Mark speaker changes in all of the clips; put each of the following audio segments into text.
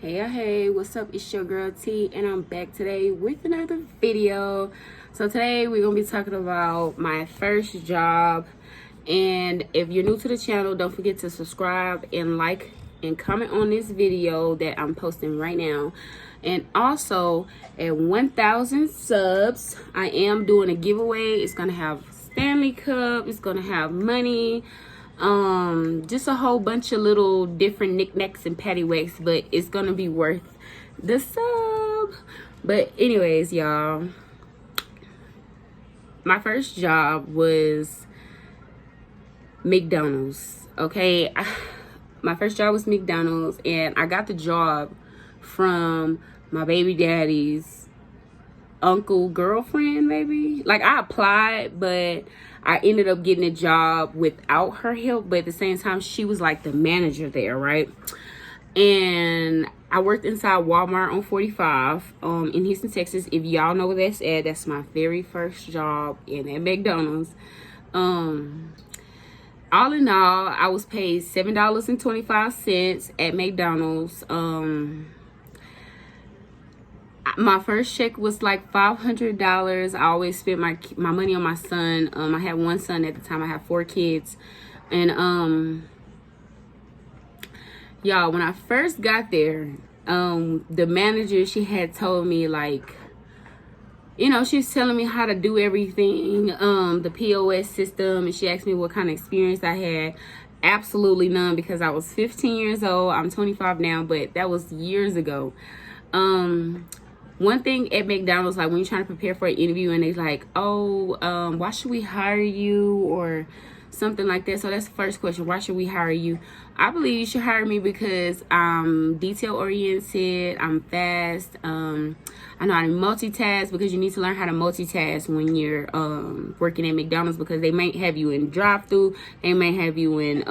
Speaker 1: Hey, what's up? It's your girl T, and I'm back today with another video. So today we're gonna be talking about my first job. And if you're new to the channel, don't forget to subscribe and like and comment on this video that I'm posting right now. And also at 1,000 subs, I am doing a giveaway. It's gonna have Stanley Cup, it's gonna have money, just a whole bunch of little different knickknacks and paddywhacks, but it's gonna be worth the sub. But anyways, y'all, my first job was McDonald's. Okay, my first job was McDonald's, and I got the job from my baby daddy's uncle girlfriend, maybe. Like, I applied, but I ended up getting a job without her help. But at the same time, she was like the manager there, right? And I worked inside Walmart on 45 in Houston, Texas. If y'all know where that's at, that's my very first job in at McDonald's. All in all, I was paid $7.25 at McDonald's. My first check was like $500. I always spent my money on my son. I had one son at the time. I had 4 kids. And y'all, when I first got there, the manager, she had told me, like, you know, she was telling me how to do everything, the POS system, and she asked me what kind of experience I had. Absolutely none, because I was 15 years old. I'm 25 now, but that was years ago. One thing at McDonald's, like, when you're trying to prepare for an interview and they're like, oh, why should we hire you, or something like that. So that's the first question. Why should we hire you? I believe you should hire me because I'm detail oriented. I'm fast. I know how to multitask, because you need to learn how to multitask when you're working at McDonald's, because they might have you in drive-through. They may have you in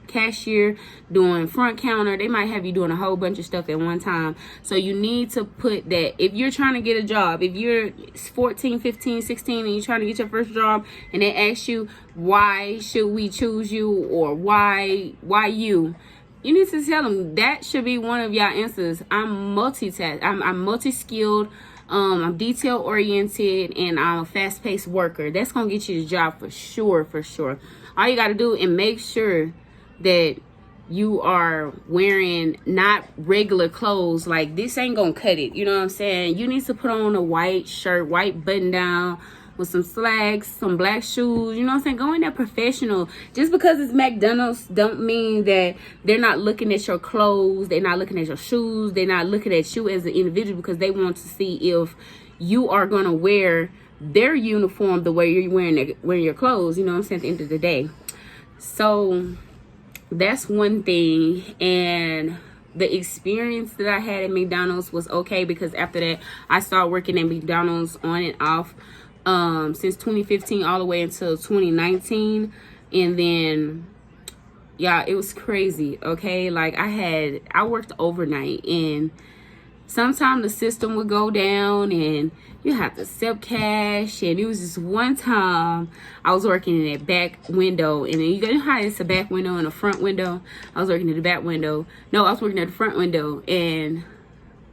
Speaker 1: cashier, doing front counter. They might have you doing a whole bunch of stuff at one time. So you need to put that, if you're trying to get a job, if you're 14, 15, 16 and you're trying to get your first job, and they ask you, why should we choose you, or why you need to tell them that should be one of y'all answers. I'm multitask. I'm multi-skilled. I'm detail oriented, and I'm a fast-paced worker. That's gonna get you the job for sure. All you got to do and make sure that you are wearing not regular clothes. Like, this ain't gonna cut it, you know what I'm saying? You need to put on a white shirt, white button down with some slacks, some black shoes, you know what I'm saying? Go in there professional. Just because it's McDonald's don't mean that they're not looking at your clothes, they're not looking at your shoes, they're not looking at you as an individual, because they want to see if you are gonna wear their uniform the way you're wearing your clothes, you know what I'm saying, at the end of the day. So that's one thing. And the experience that I had at McDonald's was okay, because after that I started working at McDonald's on and off since 2015 all the way until 2019. And then, yeah, it was crazy. Okay, like, I worked overnight, and sometimes the system would go down and you have to accept cash. And it was just one time I was working in that back window, and then you know how it's a back window and a front window. I was working at the back window. No, I was working at the front window, and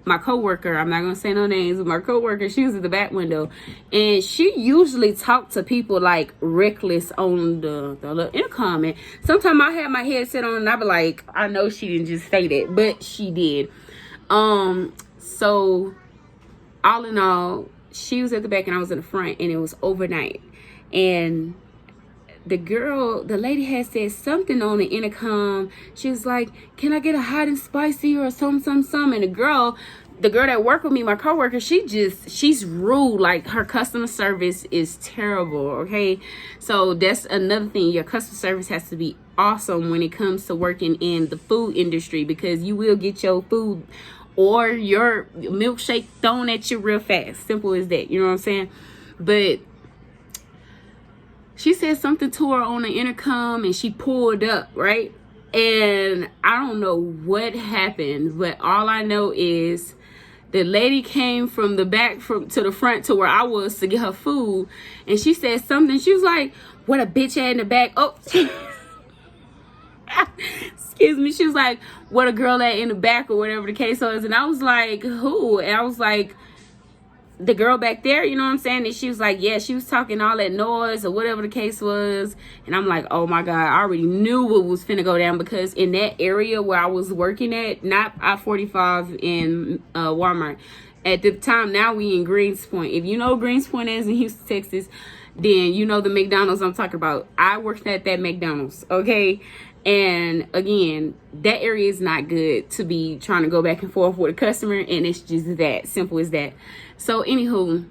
Speaker 1: my coworker, I'm not gonna say no names, but my coworker, she was at the back window, and she usually talked to people like reckless on the little intercom. And sometimes I had my headset on and I'd be like, I know she didn't just say that, but she did. So all in all, she was at the back and I was in the front, and it was overnight. And the lady had said something on the intercom. She was like, can I get a hot and spicy or some? And the girl that worked with me, my coworker, she's rude. Like, her customer service is terrible. Okay, so that's another thing. Your customer service has to be awesome when it comes to working in the food industry, because you will get your food or your milkshake thrown at you real fast. Simple as that, you know what I'm saying? But she said something to her on the intercom, and she pulled up, right? And I don't know what happened, but all I know is the lady came from the back to the front to where I was to get her food, and she said something. She was like, what a bitch at in the back. Oh, Excuse me. She was like, what a girl at in the back or whatever the case was. And I was like, who? And I was like, the girl back there, you know what I'm saying? And she was like, yeah, she was talking all that noise or whatever the case was. And I'm like, oh my God, I already knew what was finna go down, because in that area where I was working at, not I-45 in Walmart, at the time, now we in Greens Point. If you know Greens Point is in Houston, Texas, then you know the McDonald's I'm talking about. I worked at that McDonald's, okay? And again, that area is not good to be trying to go back and forth with a customer, and it's just that simple as that. So anywho,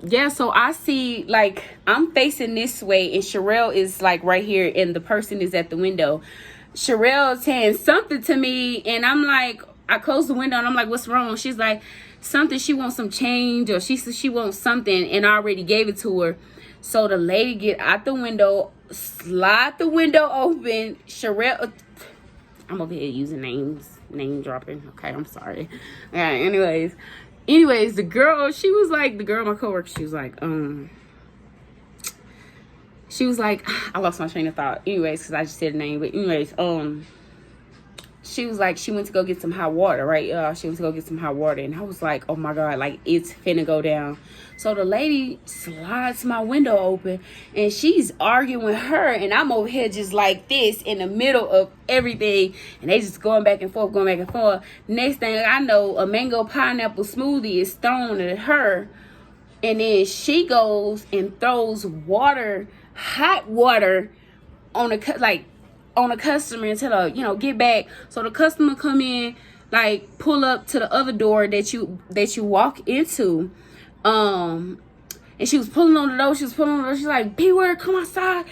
Speaker 1: yeah, so I see, like, I'm facing this way and Sherelle is like right here and the person is at the window. Sherelle's saying something to me and I'm like, I close the window and I'm like, what's wrong? She's like, something, she wants some change, or she says she wants something, and I already gave it to her. So the lady get out the window, slide the window open. Sherelle, I'm over here using name dropping. Okay, I'm sorry. All right, anyways, the girl, my coworker, she was like, I lost my train of thought. Anyways, because I just said the name. But anyways, she was like, she went to go get some hot water, right? She went to go get some hot water. And I was like, oh my God, like, it's finna go down. So the lady slides my window open and she's arguing with her. And I'm over here just like this in the middle of everything. And they just going back and forth, Next thing I know, a mango pineapple smoothie is thrown at her. And then she goes and throws hot water on a customer and tell her, get back. So the customer come in, like, pull up to the other door that you walk into. And she was pulling on the door. She's like, B-word, come outside.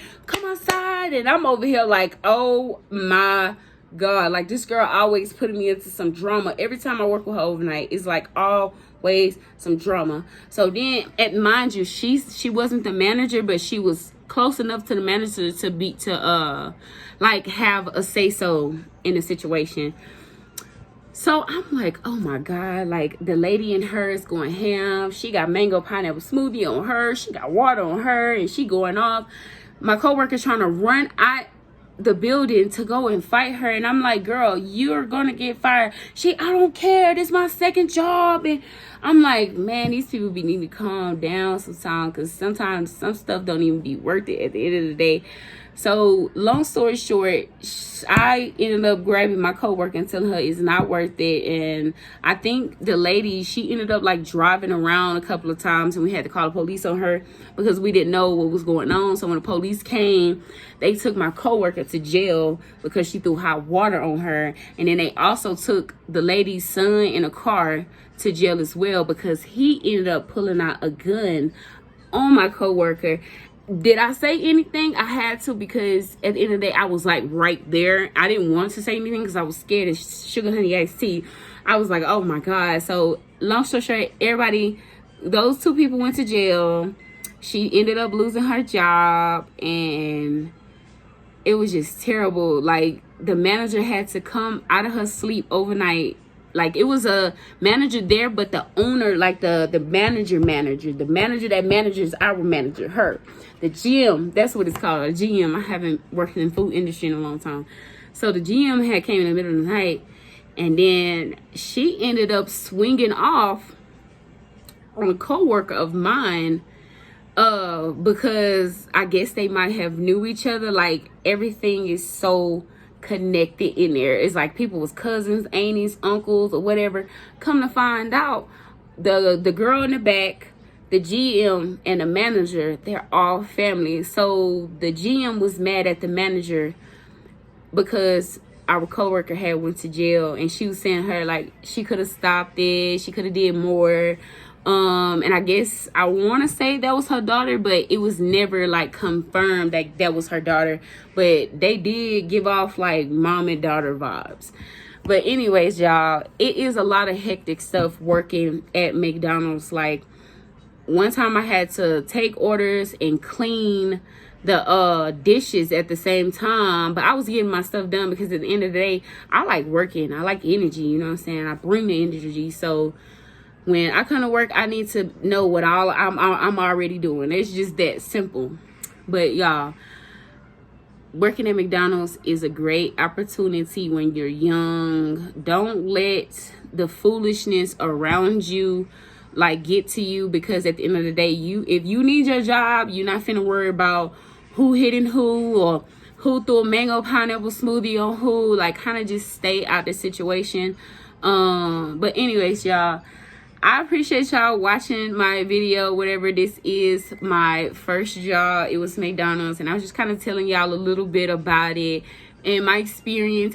Speaker 1: And I'm over here like, oh my God. Like, this girl always putting me into some drama. Every time I work with her overnight, it's like always some drama. So then, mind you, she wasn't the manager, but she was close enough to the manager to like have a say so in the situation. So I'm like, oh my God, like, the lady in her is going ham. She got mango pineapple smoothie on her. She got water on her and she going off. My coworker's trying to run out the building to go and fight her. And I'm like, girl, you're going to get fired. I don't care. This is my second job. And I'm like, man, these people need to calm down sometimes, because sometimes some stuff don't even be worth it at the end of the day. So long story short, I ended up grabbing my coworker and telling her it's not worth it. And I think the lady, she ended up like driving around a couple of times, and we had to call the police on her because we didn't know what was going on. So when the police came, they took my coworker to jail because she threw hot water on her. And then they also took the lady's son in a car to jail as well, because he ended up pulling out a gun on my coworker. Did I say anything? I had to, because at the end of the day, I was like right there. I didn't want to say anything because I was scared of sugar honey iced tea. I was like, oh my God. So long story short, those two people went to jail. She ended up losing her job, and it was just terrible. Like, the manager had to come out of her sleep overnight. Like, it was a manager there, but the owner, like the manager that manages our manager, her, the GM, that's what it's called, a GM. I haven't worked in the food industry in a long time. So the GM had came in the middle of the night, and then she ended up swinging off on a coworker of mine, because I guess they might have knew each other. Like, everything is so connected in there. It's like people was cousins, aunties, uncles, or whatever. Come to find out, the girl in the back, the GM, and the manager, they're all family. So the GM was mad at the manager because our coworker had went to jail, and she was saying her, like, she could have stopped it, she could have did more. And I guess I want to say that was her daughter, but it was never like confirmed that was her daughter. But they did give off like mom and daughter vibes. But anyways, y'all, it is a lot of hectic stuff working at McDonald's. Like, one time I had to take orders and clean the dishes at the same time, but I was getting my stuff done because at the end of the day, I like working. I like energy, you know what I'm saying? I bring the energy. So when I come to work, I need to know what I'm already doing. It's just that simple. But y'all, working at McDonald's is a great opportunity when you're young. Don't let the foolishness around you like get to you, because at the end of the day, if you need your job, you're not finna worry about who hitting who or who threw a mango pineapple smoothie on who. Like, kind of just stay out the situation. But anyways, y'all, I appreciate y'all watching my video. Whatever this is, my first job, it was McDonald's, and I was just kind of telling y'all a little bit about it and my experience,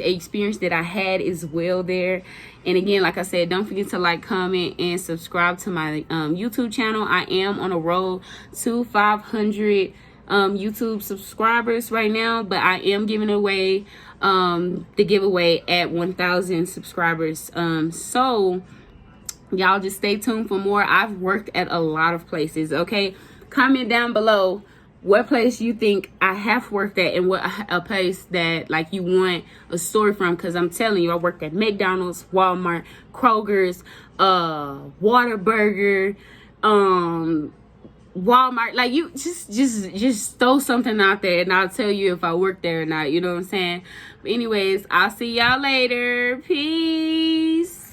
Speaker 1: that I had as well there. And again, like I said, don't forget to like, comment, and subscribe to my YouTube channel. I am on a road to 500 YouTube subscribers right now, but I am giving away the giveaway at 1,000 subscribers. So y'all just stay tuned for more. I've worked at a lot of places. Okay, comment down below what place you think I have worked at, and what a place that like you want a story from, because I'm telling you, I worked at McDonald's, Walmart, Kroger's, Whataburger, Walmart. Like, you just throw something out there and I'll tell you if I worked there or not. You know what I'm saying? But anyways, I'll see y'all later. Peace.